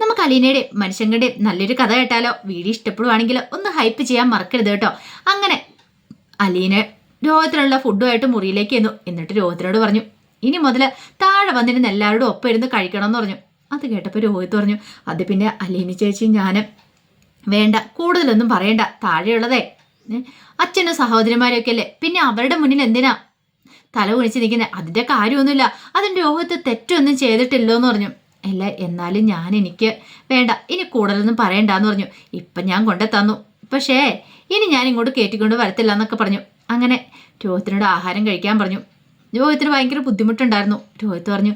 നമുക്ക് അലീനയുടെയും മനുഷ്യങ്ങളുടെയും നല്ലൊരു കഥ കേട്ടാലോ? വീഡിയോ ഇഷ്ടപ്പെടുവാണെങ്കിൽ ഒന്ന് ഹൈപ്പ് ചെയ്യാൻ മറക്കരുത് കേട്ടോ. അങ്ങനെ അലീന രോഹത്തിനുള്ള ഫുഡുമായിട്ട് മുറിയിലേക്ക് ചെന്നു. എന്നിട്ട് രോഹത്തിനോട് പറഞ്ഞു, ഇനി മുതൽ താഴെ വന്നിരുന്ന് എല്ലാവരോടും ഒപ്പം ഇരുന്ന് കഴിക്കണം എന്ന് പറഞ്ഞു. അത് കേട്ടപ്പോൾ രോഹിത് പറഞ്ഞു, അത് പിന്നെ അലീന ചേച്ചി ഞാൻ വേണ്ട, കൂടുതലൊന്നും പറയണ്ട, താഴെയുള്ളതേ അച്ഛനും സഹോദരിമാരൊക്കെ അല്ലേ, പിന്നെ അവരുടെ മുന്നിൽ എന്തിനാ തല കുണിച്ച് നിൽക്കുന്നത്? അതിൻ്റെ കാര്യമൊന്നുമില്ല, അതിൻ്റെ രോഹത്ത് തെറ്റൊന്നും ചെയ്തിട്ടില്ലോ എന്ന് പറഞ്ഞു. അല്ല എന്നാലും എനിക്ക് വേണ്ട, ഇനി കൂടുതലൊന്നും പറയണ്ടെന്ന് പറഞ്ഞു. ഇപ്പം ഞാൻ കൊണ്ടു തന്നു, പക്ഷേ ഇനി ഞാൻ ഇങ്ങോട്ട് കയറ്റിക്കൊണ്ട് വരത്തില്ല എന്നൊക്കെ പറഞ്ഞു. അങ്ങനെ രോഹിത്തിനോട് ആഹാരം കഴിക്കാൻ പറഞ്ഞു. രോഹിത്തിന് ഭയങ്കര ബുദ്ധിമുട്ടുണ്ടായിരുന്നു. രോഹിത്ത് പറഞ്ഞു,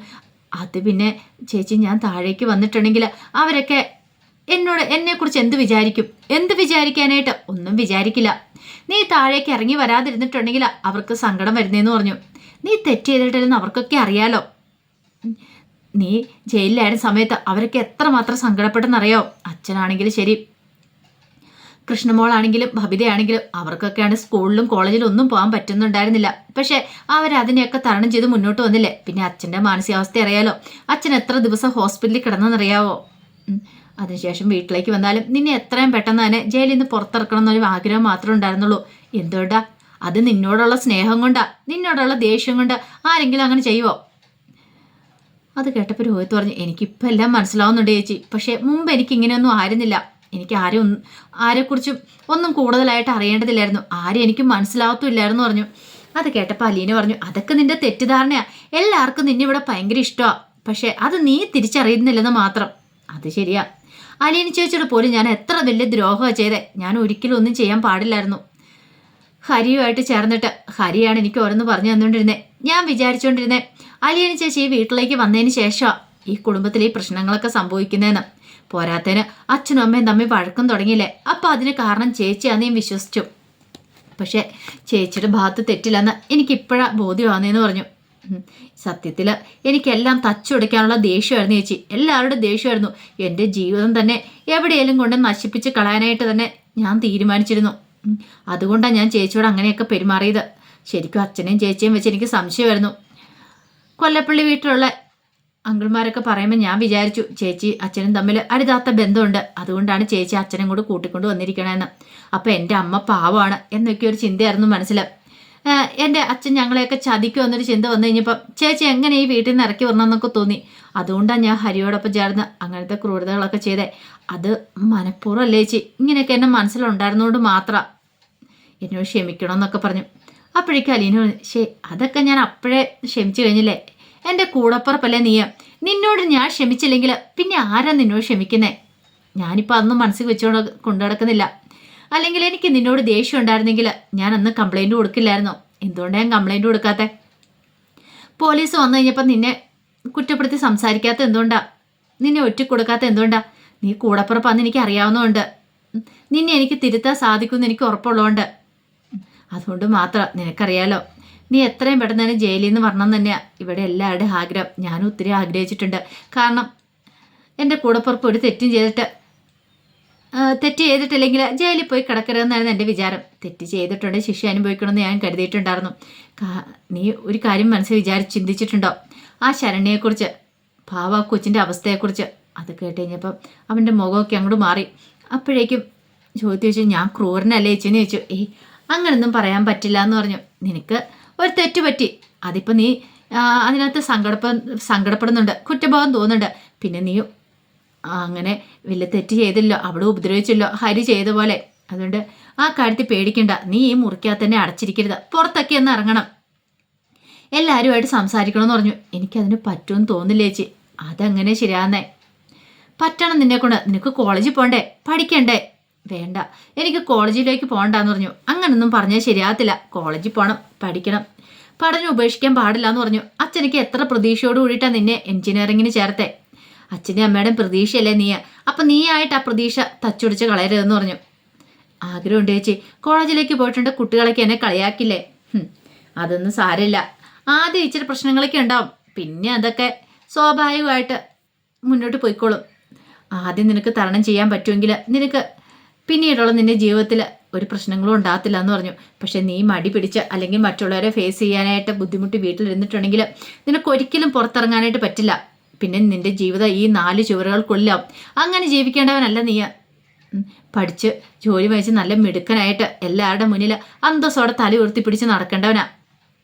അത് പിന്നെ ചേച്ചി ഞാൻ താഴേക്ക് വന്നിട്ടുണ്ടെങ്കിൽ അവരൊക്കെ എന്നെക്കുറിച്ച് എന്ത് വിചാരിക്കും? എന്ത് വിചാരിക്കാനായിട്ട്? ഒന്നും വിചാരിക്കില്ല. നീ താഴേക്ക് ഇറങ്ങി വരാതിരുന്നിട്ടുണ്ടെങ്കിൽ അവർക്ക് സങ്കടം വരുന്നതെന്ന് പറഞ്ഞു. നീ തെറ്റ് ചെയ്തിട്ടില്ലെന്ന് അവർക്കൊക്കെ അറിയാലോ. നീ ജയിലിലായിരുന്ന സമയത്ത് അവരൊക്കെ എത്രമാത്രം സങ്കടപ്പെട്ടെന്നറിയോ? അച്ഛനാണെങ്കിലും ശരി, കൃഷ്ണമോളാണെങ്കിലും ഭബിതയാണെങ്കിലും അവർക്കൊക്കെയാണ് സ്കൂളിലും കോളേജിലും ഒന്നും പോകാൻ പറ്റുന്നുണ്ടായിരുന്നില്ല. പക്ഷെ അവരതിനെയൊക്കെ തരണം ചെയ്ത് മുന്നോട്ട് വന്നില്ലേ? പിന്നെ അച്ഛൻ്റെ മാനസികാവസ്ഥ അറിയാലോ. അച്ഛൻ എത്ര ദിവസം ഹോസ്പിറ്റലിൽ കിടന്നെന്നറിയാവോ? അതിനുശേഷം വീട്ടിലേക്ക് വന്നാലും നിന്നെ എത്രയും പെട്ടെന്ന് തന്നെ ജയിലിൽ നിന്ന് പുറത്തിറക്കണം എന്നൊരു ആഗ്രഹം മാത്രമേ ഉണ്ടായിരുന്നുള്ളൂ. എന്തുകൊണ്ടാ? അത് നിന്നോടുള്ള സ്നേഹം കൊണ്ടാ, നിന്നോടുള്ള ദേഷ്യം കൊണ്ട്. ആരെങ്കിലും അങ്ങനെ ചെയ്യുമോ? അത് കേട്ടപ്പോൾ രോഹിത് പറഞ്ഞു, എനിക്കിപ്പോൾ എല്ലാം മനസ്സിലാവുന്നുണ്ട് ചേച്ചി, പക്ഷേ മുമ്പ് എനിക്ക് ഇങ്ങനെയൊന്നും ആയിരുന്നില്ല. എനിക്ക് ആരെക്കുറിച്ചും ഒന്നും കൂടുതലായിട്ട് അറിയേണ്ടതില്ലായിരുന്നു, ആരും എനിക്ക് മനസ്സിലാവത്തുമില്ലായിരുന്നു പറഞ്ഞു. അത് കേട്ടപ്പോൾ അലീന പറഞ്ഞു, അതൊക്കെ നിന്റെ തെറ്റിദ്ധാരണയാ. എല്ലാവർക്കും നിന്നെ ഇവിടെ ഭയങ്കര ഇഷ്ടമാണ്, പക്ഷേ അത് നീ തിരിച്ചറിയുന്നില്ലെന്ന് മാത്രം. അത് ശരിയാ. അലീന ചേച്ചിയുടെ പോലും ഞാൻ എത്ര വലിയ ദ്രോഹമാണ് ചെയ്തേ. ഞാൻ ഒരിക്കലും ഒന്നും ചെയ്യാൻ പാടില്ലായിരുന്നു. ഹരിയുമായിട്ട് ചേർന്നിട്ട് ഹരിയാണ് എനിക്ക് ഓരോന്ന് പറഞ്ഞു തന്നുകൊണ്ടിരുന്നേ. ഞാൻ വിചാരിച്ചുകൊണ്ടിരുന്നേ അലീന ചേച്ചി ഈ വീട്ടിലേക്ക് വന്നതിന് ശേഷമാണ് ഈ കുടുംബത്തിൽ ഈ പ്രശ്നങ്ങളൊക്കെ സംഭവിക്കുന്നതെന്ന്. പോരാത്തതിന് അച്ഛനും അമ്മയും തമ്മിൽ വഴക്കം തുടങ്ങിയില്ലേ, അപ്പം അതിന് കാരണം ചേച്ചിയാന്ന് ഞാൻ വിശ്വസിച്ചു. പക്ഷേ ചേച്ചിയുടെ ഭാഗത്ത് തെറ്റില്ലെന്ന് എനിക്കിപ്പോഴാണ് ബോധ്യമാണെന്ന് പറഞ്ഞു. സത്യത്തിൽ എനിക്കെല്ലാം തച്ചുടയ്ക്കാനുള്ള ദേഷ്യമായിരുന്നു ചേച്ചി, എല്ലാവരുടെ ദേഷ്യമായിരുന്നു. എൻ്റെ ജീവിതം തന്നെ എവിടെയെങ്കിലും കൊണ്ട് നശിപ്പിച്ച് കളയാനായിട്ട് തന്നെ ഞാൻ തീരുമാനിച്ചിരുന്നു. അതുകൊണ്ടാണ് ഞാൻ ചേച്ചിയോട് അങ്ങനെയൊക്കെ പെരുമാറിയത്. ശരിക്കും അച്ഛനെയും ചേച്ചിയും വെച്ച് എനിക്ക് സംശയമായിരുന്നു. കൊല്ലപ്പള്ളി വീട്ടിലുള്ള അങ്കിൾമാരൊക്കെ പറയുമ്പോൾ ഞാൻ വിചാരിച്ചു ചേച്ചി അച്ഛനും തമ്മിൽ അരുതാത്ത ബന്ധമുണ്ട്, അതുകൊണ്ടാണ് ചേച്ചി അച്ഛനും കൂടെ കൂട്ടിക്കൊണ്ട് വന്നിരിക്കണമെന്ന്. അപ്പോൾ എൻ്റെ അമ്മ പാവമാണ് എന്നൊക്കെ ഒരു ചിന്തയായിരുന്നു മനസ്സിൽ. എൻ്റെ അച്ഛൻ ഞങ്ങളെയൊക്കെ ചതിക്കുമെന്നൊരു ചിന്ത വന്നു കഴിഞ്ഞപ്പോൾ ചേച്ചി എങ്ങനെ ഈ വീട്ടിൽ നിന്ന് ഇറക്കി വരണമെന്നൊക്കെ തോന്നി. അതുകൊണ്ടാണ് ഞാൻ ഹരിയോടൊപ്പം ചേർന്ന് അങ്ങനത്തെ ക്രൂരതകളൊക്കെ ചെയ്തേ. അത് മനഃപൂർവ്വമല്ലേ ചേച്ചി, ഇങ്ങനെയൊക്കെ എൻ്റെ മനസ്സിലുണ്ടായിരുന്നതുകൊണ്ട് മാത്രമാണ്. എന്നോട് ക്ഷമിക്കണമെന്നൊക്കെ പറഞ്ഞു. അപ്പോഴേക്കും അലീന അതൊക്കെ ഞാൻ അപ്പോഴേ ക്ഷമിച്ചു കഴിഞ്ഞില്ലേ, എൻ്റെ കൂടപ്പുറപ്പല്ലേ നീ. നിന്നോട് ഞാൻ ക്ഷമിച്ചില്ലെങ്കിൽ പിന്നെ ആരാ നിന്നോട് ക്ഷമിക്കുന്നേ? ഞാനിപ്പോൾ അതൊന്നും മനസ്സിൽ വെച്ചുകൊണ്ട് കൊണ്ടു നടക്കുന്നില്ല. അല്ലെങ്കിൽ എനിക്ക് നിന്നോട് ദേഷ്യം ഉണ്ടായിരുന്നെങ്കിൽ ഞാൻ അന്ന് കംപ്ലൈൻറ്റ് കൊടുക്കില്ലായിരുന്നോ? എന്തുകൊണ്ടാണ് ഞാൻ കംപ്ലൈൻറ്റ് കൊടുക്കാത്തെ? പോലീസ് വന്നു കഴിഞ്ഞപ്പോൾ നിന്നെ കുറ്റപ്പെടുത്തി സംസാരിക്കാത്ത എന്തുകൊണ്ടാ? നിന്നെ ഒറ്റ കൊടുക്കാത്ത എന്തുകൊണ്ടാ? നീ കൂടപ്പുറപ്പാന്ന് എനിക്ക് അറിയാവുന്നതുകൊണ്ട്, നിന്നെ എനിക്ക് തിരുത്താൻ സാധിക്കുമെന്ന് എനിക്ക് ഉറപ്പുള്ളതുകൊണ്ട്. അതുകൊണ്ട് മാത്രം. നിനക്കറിയാലോ നീ എത്രയും പെട്ടെന്ന് തന്നെ ജയിലിൽ നിന്ന് വരണം തന്നെയാണ് ഇവിടെ എല്ലാവരുടെയും ആഗ്രഹം. ഞാനും ഒത്തിരി ആഗ്രഹിച്ചിട്ടുണ്ട്. കാരണം എൻ്റെ കൂടപ്പുറപ്പ് ഒരു തെറ്റ് ചെയ്തിട്ടില്ലെങ്കിൽ ജയിലിൽ പോയി കിടക്കരുതെന്നായിരുന്നു എൻ്റെ വിചാരം. തെറ്റ് ചെയ്തിട്ടുണ്ടെങ്കിൽ ശിക്ഷ അനുഭവിക്കണമെന്ന് ഞാൻ കരുതിയിട്ടുണ്ടായിരുന്നു. നീ ഒരു കാര്യം മനസ്സിൽ ചിന്തിച്ചിട്ടുണ്ടോ? ആ ശരണ്യയെക്കുറിച്ച്, ഭാവ കൊച്ചിൻ്റെ അവസ്ഥയെക്കുറിച്ച്. അത് കേട്ട് കഴിഞ്ഞപ്പം അവൻ്റെ മുഖമൊക്കെ അങ്ങോട്ട് മാറി. അപ്പോഴേക്കും ചോദിച്ചു, ഞാൻ ക്രൂരനല്ലേ ചേച്ചിന്ന് ചോദിച്ചു. അങ്ങനൊന്നും പറയാൻ പറ്റില്ല എന്ന് പറഞ്ഞു. നിനക്ക് ഒരു തെറ്റ് പറ്റി, അതിപ്പോൾ നീ അതിനകത്ത് സങ്കടപ്പെടുന്നുണ്ട്, കുറ്റബോധം തോന്നുന്നുണ്ട്. പിന്നെ നീ അങ്ങനെ വലിയ തെറ്റ് ചെയ്തില്ലോ, അവിടെ ഉപദ്രവിച്ചല്ലോ ഹരി ചെയ്ത പോലെ. അതുകൊണ്ട് ആ കാര്യത്തിൽ പേടിക്കണ്ട. നീ ഈ മുറിക്കകത്ത് തന്നെ അടച്ചിരിക്കരുത്, പുറത്തൊക്കെ ഒന്ന് ഇറങ്ങണം, എല്ലാവരുമായിട്ട് സംസാരിക്കണമെന്ന് പറഞ്ഞു. എനിക്കതിന് പറ്റുമെന്ന് തോന്നില്ല ചേച്ചി. അതെങ്ങനെ ശരിയാന്നേ? പറ്റണം നിന്നെക്കൊണ്ട്. നിനക്ക് കോളേജിൽ പോകണ്ടേ, പഠിക്കണ്ടേ? വേണ്ട, എനിക്ക് കോളേജിലേക്ക് പോകണ്ടെന്ന് പറഞ്ഞു. അങ്ങനൊന്നും പറഞ്ഞാൽ ശരിയാകത്തില്ല. കോളേജിൽ പോകണം, പഠിക്കണം, പഠനം ഉപേക്ഷിക്കാൻ പാടില്ല എന്ന് പറഞ്ഞു. അച്ഛനക്ക് എത്ര പ്രതീക്ഷയോട് കൂടിയിട്ടാണ് നിന്നെ എൻജിനീയറിങ്ങിന് ചേർത്തേ. അച്ഛൻ്റെ അമ്മയുടെയും പ്രതീക്ഷയല്ലേ നീ. അപ്പം നീ ആയിട്ട് ആ പ്രതീക്ഷ തച്ചുടിച്ച് കളയരുതെന്ന് പറഞ്ഞു. ആഗ്രഹമുണ്ട് ചേച്ചി, കോളേജിലേക്ക് പോയിട്ടുണ്ട്, കുട്ടികളൊക്കെ എന്നെ കളിയാക്കില്ലേ? അതൊന്നും സാരമില്ല. ആദ്യം ഇച്ചിരി പ്രശ്നങ്ങളൊക്കെ ഉണ്ടാവും, പിന്നെ അതൊക്കെ സ്വാഭാവികമായിട്ട് മുന്നോട്ട് പോയിക്കോളും. ആദ്യം നിനക്ക് തരണം ചെയ്യാൻ പറ്റുമെങ്കിൽ നിനക്ക് പിന്നീടുള്ള നിന്റെ ജീവിതത്തിൽ ഒരു പ്രശ്നങ്ങളും ഉണ്ടാകത്തില്ല എന്ന് പറഞ്ഞു. പക്ഷെ നീ മടി പിടിച്ച് അല്ലെങ്കിൽ മറ്റുള്ളവരെ ഫേസ് ചെയ്യാനായിട്ട് ബുദ്ധിമുട്ടി വീട്ടിലിരുന്നിട്ടുണ്ടെങ്കിൽ നിനക്കൊരിക്കലും പുറത്തിറങ്ങാനായിട്ട് പറ്റില്ല. പിന്നെ നിന്റെ ജീവിതം ഈ 4 ചുവരുകൾക്കുള്ളിലാവും. അങ്ങനെ ജീവിക്കേണ്ടവനല്ല നീ. പഠിച്ച് ജോലി വായിച്ച് നല്ല മിടുക്കനായിട്ട് എല്ലാവരുടെ മുന്നിൽ അന്തസ്സോടെ തല ഉയർത്തി പിടിച്ച് നടക്കേണ്ടവനാ.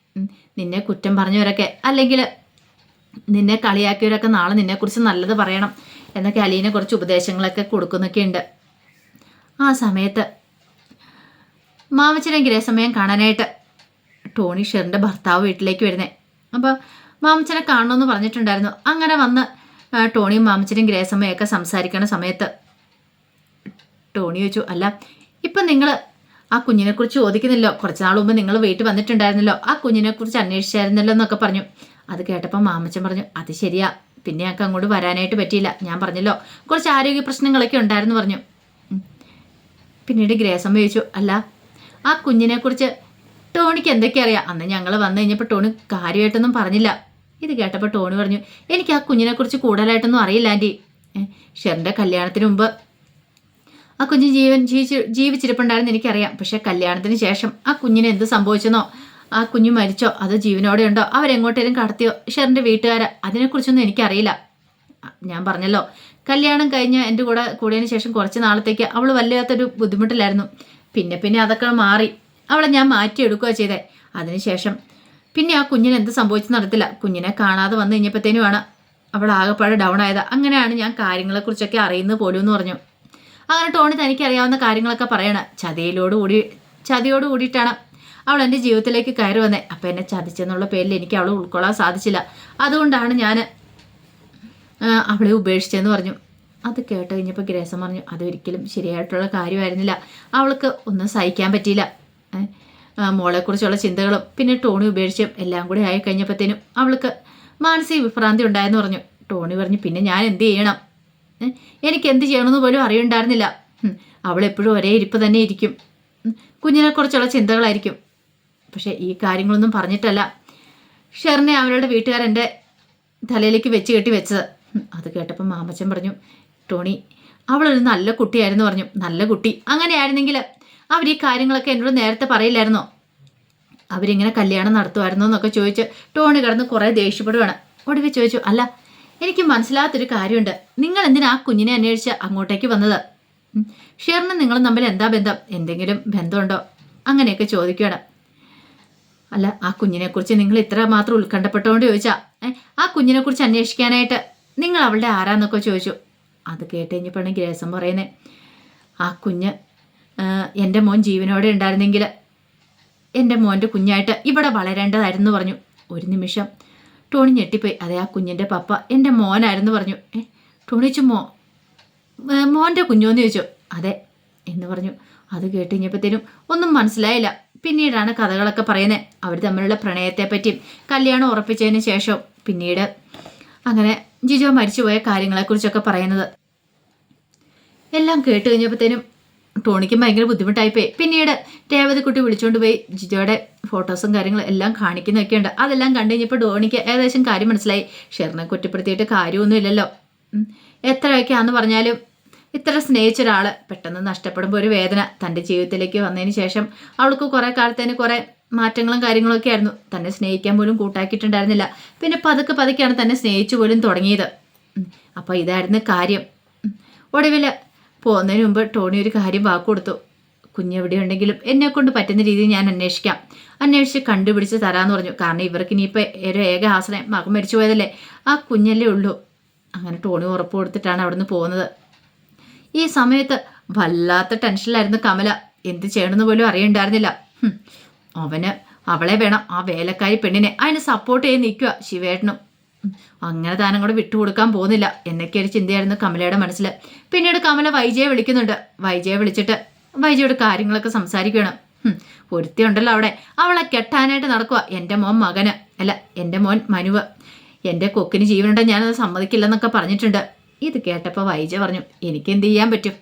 നിന്നെ കുറ്റം പറഞ്ഞവരൊക്കെ അല്ലെങ്കിൽ നിന്നെ കളിയാക്കിയവരൊക്കെ നാളെ നിന്നെക്കുറിച്ച് നല്ലത് പറയണം എന്നൊക്കെ അലീനെ കുറച്ച് ഉപദേശങ്ങളൊക്കെ കൊടുക്കുന്നൊക്കെ ഉണ്ട്. ആ സമയത്ത് മാമച്ചനെ ഗ്രഹസമയം കാണാനായിട്ട് ടോണി ഷെറിൻ്റെ ഭർത്താവ് വീട്ടിലേക്ക് വരുന്നേ. അപ്പോൾ മാമച്ചനെ കാണണമെന്ന് പറഞ്ഞിട്ടുണ്ടായിരുന്നു. അങ്ങനെ വന്ന് ടോണിയും മാമച്ചനും ഗ്രഹസമയമൊക്കെ സംസാരിക്കണ സമയത്ത് ടോണി ചോദിച്ചു, അല്ല ഇപ്പം നിങ്ങൾ ആ കുഞ്ഞിനെക്കുറിച്ച് ചോദിക്കുന്നില്ലോ, കുറച്ച് നാൾ മുമ്പ് നിങ്ങൾ വീട്ടിൽ വന്നിട്ടുണ്ടായിരുന്നല്ലോ, ആ കുഞ്ഞിനെക്കുറിച്ച് അന്വേഷിച്ചായിരുന്നല്ലോ എന്നൊക്കെ പറഞ്ഞു. അത് കേട്ടപ്പോൾ മാമച്ചൻ പറഞ്ഞു, അത് ശരിയാ, പിന്നെ ഞങ്ങൾക്ക് അങ്ങോട്ട് വരാനായിട്ട് പറ്റിയില്ല, ഞാൻ പറഞ്ഞല്ലോ കുറച്ച് ആരോഗ്യ പ്രശ്നങ്ങളൊക്കെ ഉണ്ടായിരുന്നു പറഞ്ഞു. പിന്നീട് ഗ്രേസമ്മ ചോദിച്ചു, അല്ല ആ കുഞ്ഞിനെക്കുറിച്ച് ടോണിക്ക് എന്തൊക്കെ അറിയാം? അന്ന് ഞങ്ങൾ വന്നു കഴിഞ്ഞപ്പോൾ ടോണി കാര്യമായിട്ടൊന്നും പറഞ്ഞില്ല. ഇത് കേട്ടപ്പോൾ ടോണി പറഞ്ഞു, എനിക്ക് ആ കുഞ്ഞിനെക്കുറിച്ച് കൂടുതലായിട്ടൊന്നും അറിയില്ല ആൻറ്റി. ഷെറിൻ്റെ കല്യാണത്തിന് മുമ്പ് ആ കുഞ്ഞ് ജീവിച്ചിരിപ്പുണ്ടായിരുന്നു എനിക്കറിയാം. പക്ഷെ കല്യാണത്തിന് ശേഷം ആ കുഞ്ഞിന് എന്ത് സംഭവിച്ചെന്നോ, ആ കുഞ്ഞ് മരിച്ചോ അതോ ജീവനോടെ ഉണ്ടോ, അവരെങ്ങോട്ടേലും കടത്തിയോ ഷെറിൻ്റെ വീട്ടുകാരെ, അതിനെക്കുറിച്ചൊന്നും എനിക്കറിയില്ല. ഞാൻ പറഞ്ഞല്ലോ, കല്യാണം കഴിഞ്ഞ് എൻ്റെ കൂടിയതിന് ശേഷം കുറച്ച് നാളത്തേക്ക് അവൾ വല്ലാത്തൊരു ബുദ്ധിമുട്ടിലായിരുന്നു. പിന്നെ അതൊക്കെ മാറി അവളെ ഞാൻ മാറ്റിയെടുക്കുക ചെയ്തേ. അതിനുശേഷം പിന്നെ ആ കുഞ്ഞിന് എന്ത് സംഭവിച്ചെന്ന് അറിയത്തില്ല. കുഞ്ഞിനെ കാണാതെ വന്നു കഴിഞ്ഞപ്പോഴത്തേനുമാണ് അവൾ ആകെപ്പാടെ ഡൗൺ ആയത്. അങ്ങനെയാണ് ഞാൻ കാര്യങ്ങളെക്കുറിച്ചൊക്കെ അറിയുന്നത് പോലും എന്ന് പറഞ്ഞു. അങ്ങനെ ടോണി തനിക്ക് അറിയാവുന്ന കാര്യങ്ങളൊക്കെ പറയണം. ചതിയോട് കൂടിയിട്ടാണ് അവൾ എൻ്റെ ജീവിതത്തിലേക്ക് കയറി വന്നത്. അപ്പം എന്നെ ചതിച്ചെന്നുള്ള പേരിൽ എനിക്ക് അവളെ ഉൾക്കൊള്ളാൻ സാധിച്ചില്ല. അതുകൊണ്ടാണ് ഞാൻ അവളെ ഉപേക്ഷിച്ചതെന്ന് പറഞ്ഞു. അത് കേട്ട് കഴിഞ്ഞപ്പോൾ ഗ്രേസം പറഞ്ഞു, അതൊരിക്കലും ശരിയായിട്ടുള്ള കാര്യമായിരുന്നില്ല. അവൾക്ക് ഒന്നും സഹിക്കാൻ പറ്റിയില്ല. മോളെക്കുറിച്ചുള്ള ചിന്തകളും പിന്നെ ടോണി ഉപേക്ഷിച്ചും എല്ലാം കൂടി ആയി കഴിഞ്ഞപ്പോഴത്തേനും അവൾക്ക് മാനസിക വിഭ്രാന്തി ഉണ്ടായെന്ന് പറഞ്ഞു. ടോണി പറഞ്ഞു, പിന്നെ ഞാൻ എന്ത് ചെയ്യണം? എനിക്ക് എന്ത് ചെയ്യണമെന്ന് പോലും അറിയണ്ടായിരുന്നില്ല. അവളെപ്പോഴും ഒരേ ഇരിപ്പ് തന്നെ ഇരിക്കും, കുഞ്ഞിനെക്കുറിച്ചുള്ള ചിന്തകളായിരിക്കും. പക്ഷേ ഈ കാര്യങ്ങളൊന്നും പറഞ്ഞിട്ടല്ല ഷെറിനെ അവരുടെ വീട്ടുകാരെൻ്റെ തലയിലേക്ക് കെട്ടി വെച്ചത്. അത് കേട്ടപ്പോൾ മാമച്ചൻ പറഞ്ഞു, ടോണി അവളൊരു നല്ല കുട്ടിയായിരുന്നു പറഞ്ഞു. നല്ല കുട്ടി അങ്ങനെയായിരുന്നെങ്കിൽ അവർ ഈ കാര്യങ്ങളൊക്കെ എന്നോട് നേരത്തെ പറയില്ലായിരുന്നോ? അവരിങ്ങനെ കല്യാണം നടത്തുമായിരുന്നോ എന്നൊക്കെ ചോദിച്ച് ടോണി കിടന്ന് കുറേ ദേഷ്യപ്പെടുവാണ്. ഒടുവിൽ ചോദിച്ചു, അല്ല എനിക്ക് മനസ്സിലാത്തൊരു കാര്യമുണ്ട്, നിങ്ങൾ എന്തിനാ ആ കുഞ്ഞിനെ അന്വേഷിച്ച് അങ്ങോട്ടേക്ക് വന്നത്? ഷെറിനും നിങ്ങളും തമ്മിൽ എന്താ ബന്ധം? എന്തെങ്കിലും ബന്ധമുണ്ടോ? അങ്ങനെയൊക്കെ ചോദിക്കുകയാണ്. അല്ല ആ കുഞ്ഞിനെക്കുറിച്ച് നിങ്ങൾ ഇത്ര മാത്രം ഉത്കണ്ഠപ്പെട്ടുകൊണ്ട് ചോദിച്ചാ ആ കുഞ്ഞിനെക്കുറിച്ച് അന്വേഷിക്കാനായിട്ട് നിങ്ങൾ അവളുടെ ആരാന്നൊക്കെ ചോദിച്ചു. അത് കേട്ട് കഴിഞ്ഞപ്പോഴാണ് ഗ്രേസം പറയുന്നത്, ആ കുഞ്ഞ് എൻ്റെ മോൻ ജീവനോടെ ഉണ്ടായിരുന്നെങ്കിൽ എൻ്റെ മോൻ്റെ കുഞ്ഞായിട്ട് ഇവിടെ വളരേണ്ടതായിരുന്നു പറഞ്ഞു. ഒരു നിമിഷം ടോണി ഞെട്ടിപ്പോയി. അതെ, ആ കുഞ്ഞിൻ്റെ പപ്പ എൻ്റെ മോനായിരുന്നു പറഞ്ഞു. ടോണി ചോദിച്ചു, മോൻ്റെ കുഞ്ഞോന്ന് ചോദിച്ചു. അതെ എന്ന് പറഞ്ഞു. അത് കേട്ട് കഴിഞ്ഞപ്പോഴത്തേനും ഒന്നും മനസ്സിലായില്ല. പിന്നീടാണ് കഥകളൊക്കെ പറയുന്നത്, അവർ തമ്മിലുള്ള പ്രണയത്തെപ്പറ്റിയും കല്യാണം ഉറപ്പിച്ചതിന് ശേഷം പിന്നീട് അങ്ങനെ ജിജോ മരിച്ചുപോയ കാര്യങ്ങളെക്കുറിച്ചൊക്കെ പറയുന്നത്. എല്ലാം കേട്ട് കഴിഞ്ഞപ്പോഴത്തേനും ടോണിക്കും ഭയങ്കര ബുദ്ധിമുട്ടായിപ്പോയി. പിന്നീട് രേവതിക്കുട്ടി വിളിച്ചുകൊണ്ട് പോയി ജിജോയുടെ ഫോട്ടോസും കാര്യങ്ങളും എല്ലാം കാണിക്കുന്നൊക്കെ ഉണ്ട്. അതെല്ലാം കണ്ടു കഴിഞ്ഞപ്പോൾ ടോണിക്ക് ഏകദേശം കാര്യം മനസ്സിലായി. ഷെറിനെ കുറ്റപ്പെടുത്തിയിട്ട് കാര്യമൊന്നുമില്ലല്ലോ. എത്രയൊക്കെയാണെന്ന് പറഞ്ഞാലും ഇത്ര സ്നേഹിച്ച ഒരാൾ പെട്ടെന്ന് നഷ്ടപ്പെടുമ്പോൾ ഒരു വേദന. തൻ്റെ ജീവിതത്തിലേക്ക് വന്നതിന് ശേഷം അവൾക്ക് കുറേ കാലത്തേന് കുറേ മാറ്റങ്ങളും കാര്യങ്ങളൊക്കെ ആയിരുന്നു. തന്നെ സ്നേഹിക്കാൻ പോലും കൂട്ടാക്കിയിട്ടുണ്ടായിരുന്നില്ല. പിന്നെ പതുക്കെയാണ് തന്നെ സ്നേഹിച്ചു പോലും തുടങ്ങിയത്. അപ്പോൾ ഇതായിരുന്നു കാര്യം. ഒടുവിൽ പോകുന്നതിന് മുമ്പ് ടോണി ഒരു കാര്യം വാക്ക് കൊടുത്തു, കുഞ്ഞെവിടെ ഉണ്ടെങ്കിലും എന്നെക്കൊണ്ട് പറ്റുന്ന രീതിയിൽ ഞാൻ അന്വേഷിച്ച് കണ്ടുപിടിച്ച് തരാമെന്ന് പറഞ്ഞു. കാരണം ഇവർക്ക് ഇനിയിപ്പോൾ ഒരു ഏക ആശ്രയം മകൻ മരിച്ചു പോയതല്ലേ, ആ കുഞ്ഞല്ലേ ഉള്ളൂ. അങ്ങനെ ടോണി ഉറപ്പ് കൊടുത്തിട്ടാണ് അവിടുന്ന് പോകുന്നത്. ഈ സമയത്ത് വല്ലാത്ത ടെൻഷനിലായിരുന്നു കമല. എന്ത് ചെയ്യണമെന്ന് പോലും അറിയണ്ടായിരുന്നില്ല. അവന് അവളെ വേണം, ആ വേലക്കാരി പെണ്ണിനെ, അതിന് സപ്പോർട്ട് ചെയ്ത് നിൽക്കുക ശിവേട്ടനും. അങ്ങനെ താനും കൂടെ വിട്ടുകൊടുക്കാൻ പോകുന്നില്ല എന്നൊക്കെ ഒരു ചിന്തയായിരുന്നു കമലയുടെ മനസ്സിൽ. പിന്നീട് കമല വൈജയെ വിളിക്കുന്നുണ്ട്. വൈജയെ വിളിച്ചിട്ട് വൈജയോട് കാര്യങ്ങളൊക്കെ സംസാരിക്കുകയാണ്. ഒരുത്തി ഉണ്ടല്ലോ അവിടെ, അവളെ കെട്ടാനായിട്ട് നടക്കുക. എൻ്റെ മോൻ മനുവ്, എൻ്റെ കൊക്കിന് ജീവനുണ്ടോ ഞാനത് സമ്മതിക്കില്ലെന്നൊക്കെ പറഞ്ഞിട്ടുണ്ട്. ഇത് കേട്ടപ്പോൾ വൈജ പറഞ്ഞു, എനിക്ക് എന്ത് ചെയ്യാൻ പറ്റും?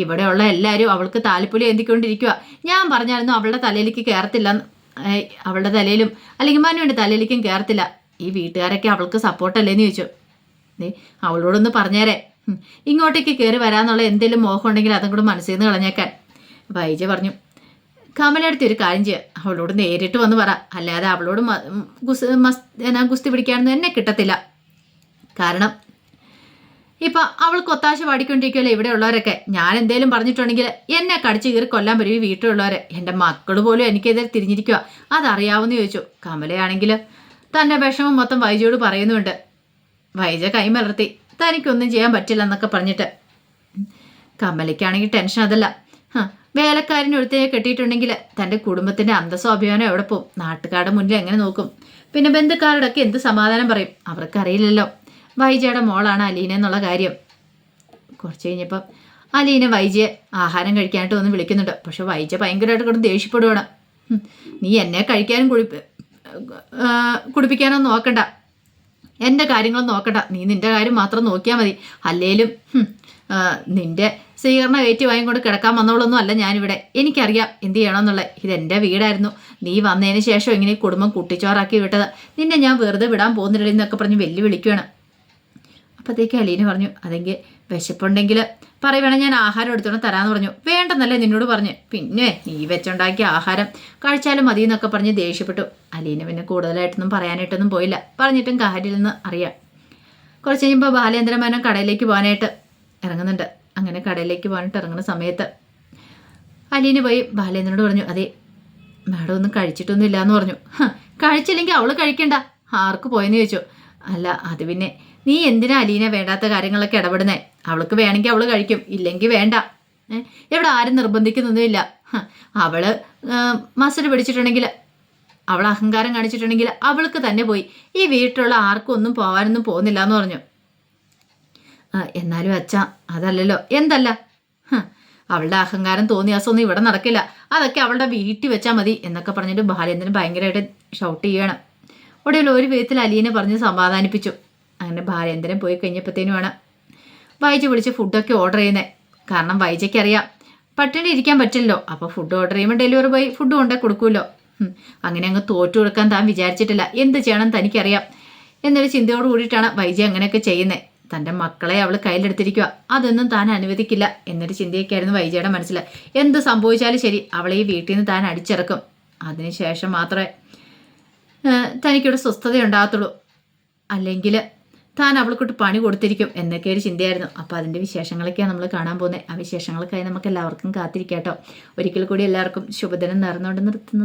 ഇവിടെയുള്ള എല്ലാവരും അവൾക്ക് താലിപ്പൊലി എന്തിക്കൊണ്ടിരിക്കുക. ഞാൻ പറഞ്ഞായിരുന്നു അവളുടെ തലയിലേക്ക് കയറത്തില്ല, അവളുടെ തലയിലും അല്ലെങ്കിൽ മനുവിൻ്റെ തലയിലേക്കും കയറത്തില്ല. ഈ വീട്ടുകാരൊക്കെ അവൾക്ക് സപ്പോർട്ടല്ലേന്ന് ചോദിച്ചു. അവളോടൊന്ന് പറഞ്ഞേരെ, ഇങ്ങോട്ടേക്ക് കയറി വരാന്നുള്ള എന്തെങ്കിലും മോഹം ഉണ്ടെങ്കിൽ അതും കൂടെ മനസ്സിൽ നിന്ന് കളഞ്ഞേക്കാൻ. വൈജ പറഞ്ഞു, കമലടുത്ത് ഒരു കാര്യം ചെയ്യുക, അവളോട് നേരിട്ട് വന്ന് പറ, അല്ലാതെ അവളോട് ഗുസ്തി പിടിക്കാനൊന്നും എന്നെ കിട്ടത്തില്ല. കാരണം ഇപ്പം അവൾക്ക് ഒത്താശ പാടിക്കൊണ്ടിരിക്കുമല്ലോ ഇവിടെ ഉള്ളവരൊക്കെ. ഞാൻ എന്തേലും പറഞ്ഞിട്ടുണ്ടെങ്കിൽ എന്നെ കടിച്ച് കീറി കൊല്ലാൻ വരും ഈ വീട്ടിലുള്ളവരെ. എൻ്റെ മക്കൾ പോലും എനിക്കെതിരെ തിരിഞ്ഞിരിക്കുക. അതറിയാവുന്ന ചോദിച്ചു. കമലയാണെങ്കിൽ തൻ്റെ വിഷമം മൊത്തം വൈജയോട് പറയുന്നുണ്ട്. വൈജ കൈമലർത്തി തനിക്കൊന്നും ചെയ്യാൻ പറ്റില്ല എന്നൊക്കെ പറഞ്ഞിട്ട്. കമലയ്ക്കാണെങ്കിൽ ടെൻഷൻ അതല്ല. വേലക്കാരന് ഒരുത്തനെ കെട്ടിയിട്ടുണ്ടെങ്കിൽ തൻ്റെ കുടുംബത്തിൻ്റെ അന്തസ്സോ അഭിമാനം എവിടെ പോവും? നാട്ടുകാരുടെ മുന്നിൽ എങ്ങനെ നോക്കും? പിന്നെ ബന്ധുക്കാരോടൊക്കെ എന്ത് സമാധാനം പറയും? അവർക്കറിയില്ലല്ലോ വൈജയുടെ മോളാണ് അലീന എന്നുള്ള കാര്യം. കുറച്ച് കഴിഞ്ഞപ്പം അലീന വൈജയെ ആഹാരം കഴിക്കാനായിട്ട് വന്ന് വിളിക്കുന്നുണ്ട്. പക്ഷെ വൈജ ഭയങ്കരമായിട്ട് കൊണ്ട് ദേഷ്യപ്പെടുവാണ്. നീ എന്നെ കഴിക്കാനും കുടിപ്പിക്കാനൊന്നും നോക്കണ്ട, എൻ്റെ കാര്യങ്ങളും നോക്കണ്ട, നീ നിൻ്റെ കാര്യം മാത്രം നോക്കിയാൽ മതി. അല്ലേലും നിൻ്റെ സ്വീകരണ കയറ്റി വാങ്ങിക്കൊണ്ട് കിടക്കാൻ വന്നോളൊന്നും അല്ല ഞാനിവിടെ. എനിക്കറിയാം എന്ത് ചെയ്യണമെന്നുള്ളത്. ഇതെൻ്റെ വീടായിരുന്നു. നീ വന്നതിന് ശേഷം ഇങ്ങനെ കുടുംബം കുട്ടിച്ചോറാക്കി വിട്ടത്. നിന്നെ ഞാൻ വെറുതെ വിടാൻ പോകുന്നില്ല എന്നൊക്കെ പറഞ്ഞ് വെല്ലുവിളിക്കുകയാണ്. അപ്പോഴത്തേക്ക് അലീന പറഞ്ഞു, അതെങ്കിൽ വിശപ്പുണ്ടെങ്കിൽ പറയുവാണെങ്കിൽ ഞാൻ ആഹാരം എടുത്തോണ്ട് തരാമെന്ന് പറഞ്ഞു. വേണ്ടെന്നല്ലേ നിന്നോട് പറഞ്ഞ്. പിന്നെ നീ വെച്ചുണ്ടാക്കിയ ആഹാരം കഴിച്ചാലും മതി എന്നൊക്കെ പറഞ്ഞ് ദേഷ്യപ്പെട്ടു. അലീന പിന്നെ കൂടുതലായിട്ടൊന്നും പറയാനായിട്ടൊന്നും പോയില്ല. പറഞ്ഞിട്ടും കാര്യമില്ലെന്ന് അറിയാം. കുറച്ച് കഴിയുമ്പോൾ ബാലേന്ദ്ര മേനോൻ കടയിലേക്ക് പോകാനായിട്ട് ഇറങ്ങുന്നുണ്ട്. അങ്ങനെ കടയിലേക്ക് പോകാനായിട്ട് ഇറങ്ങുന്ന സമയത്ത് അലീന പോയി ബാലേന്ദ്രനോട് പറഞ്ഞു, അതെ മാഡം ഒന്നും കഴിച്ചിട്ടൊന്നും ഇല്ലയെന്ന് പറഞ്ഞു. കഴിച്ചില്ലെങ്കിൽ അവൾ കഴിക്കണ്ട, ആർക്ക് പോയെന്ന് ചോദിച്ചു. അല്ല അത് പിന്നെ നീ എന്തിനാ അലീന വേണ്ടാത്ത കാര്യങ്ങളൊക്കെ ഇടപെടുന്നേ? അവൾക്ക് വേണമെങ്കിൽ അവൾ കഴിക്കും, ഇല്ലെങ്കിൽ വേണ്ട. ഇവിടെ ആരും നിർബന്ധിക്കുന്നൊന്നുമില്ല. അവള് മസിൽ പിടിച്ചിട്ടുണ്ടെങ്കിൽ, അവൾ അഹങ്കാരം കാണിച്ചിട്ടുണ്ടെങ്കിൽ അവൾക്ക് തന്നെ പോയി. ഈ വീട്ടിലുള്ള ആർക്കും ഒന്നും പോകാനൊന്നും പോകുന്നില്ല എന്ന് പറഞ്ഞു. എന്നാലും അച്ഛാ അതല്ലല്ലോ. എന്തല്ല? അവളുടെ അഹങ്കാരം തോന്നിയാസൊന്നും ഇവിടെ നടക്കില്ല. അതൊക്കെ അവളുടെ വീട്ടിൽ വെച്ചാൽ മതി എന്നൊക്കെ പറഞ്ഞിട്ട് ബാലേന്ദ്രൻ ഭയങ്കരമായിട്ട് ഷൗട്ട് ചെയ്യണം. ഒടുവിൽ ഒരു വിധത്തിൽ അലീനെ പറഞ്ഞ് സമാധാനിപ്പിച്ചു. അങ്ങനെ ബാലേന്ദ്രൻ പോയി കഴിഞ്ഞപ്പോഴത്തേനുമാണ് വൈജ വിളിച്ച് ഫുഡൊക്കെ ഓർഡർ ചെയ്യുന്നത്. കാരണം വൈജയ്ക്കറിയാം പട്ടിണി ഇരിക്കാൻ പറ്റില്ലല്ലോ. അപ്പോൾ ഫുഡ് ഓർഡർ ചെയ്യുമ്പോൾ ഡെലിവറി ബോയ് ഫുഡ് കൊണ്ടേ കൊടുക്കുമല്ലോ. അങ്ങനെ അങ്ങ് തോറ്റു കൊടുക്കാൻ താൻ വിചാരിച്ചിട്ടില്ല. എന്ത് ചെയ്യണം തനിക്കറിയാം എന്നൊരു ചിന്തയോട് കൂടിയിട്ടാണ് വൈജ അങ്ങനെയൊക്കെ ചെയ്യുന്നത്. തൻ്റെ മക്കളെ അവൾ കയ്യിലെടുത്തിരിക്കുക, അതൊന്നും താൻ അനുവദിക്കില്ല എന്നൊരു ചിന്തയൊക്കെയായിരുന്നു വൈജയുടെ മനസ്സിൽ. എന്ത് സംഭവിച്ചാലും ശരി അവളെ ഈ വീട്ടിൽ നിന്ന് താൻ അടിച്ചിറക്കും. അതിനുശേഷം മാത്രമേ തനിക്കിവിടെ സ്വസ്ഥതയുണ്ടാകത്തുള്ളൂ. അല്ലെങ്കിൽ താൻ അവൾക്കൊട്ട് പണി കൊടുത്തിരിക്കും എന്നൊക്കെ ഒരു ചിന്തയായിരുന്നു. അപ്പോൾ അതിൻ്റെ വിശേഷങ്ങളൊക്കെയാണ് നമ്മൾ കാണാൻ പോകുന്നത്. ആ വിശേഷങ്ങൾക്കായി നമുക്ക് എല്ലാവർക്കും കാത്തിരിക്കാം കേട്ടോ. ഒരിക്കൽ കൂടി എല്ലാവർക്കും ശുഭദിനം നേർന്നുകൊണ്ട് നിർത്തുന്നു.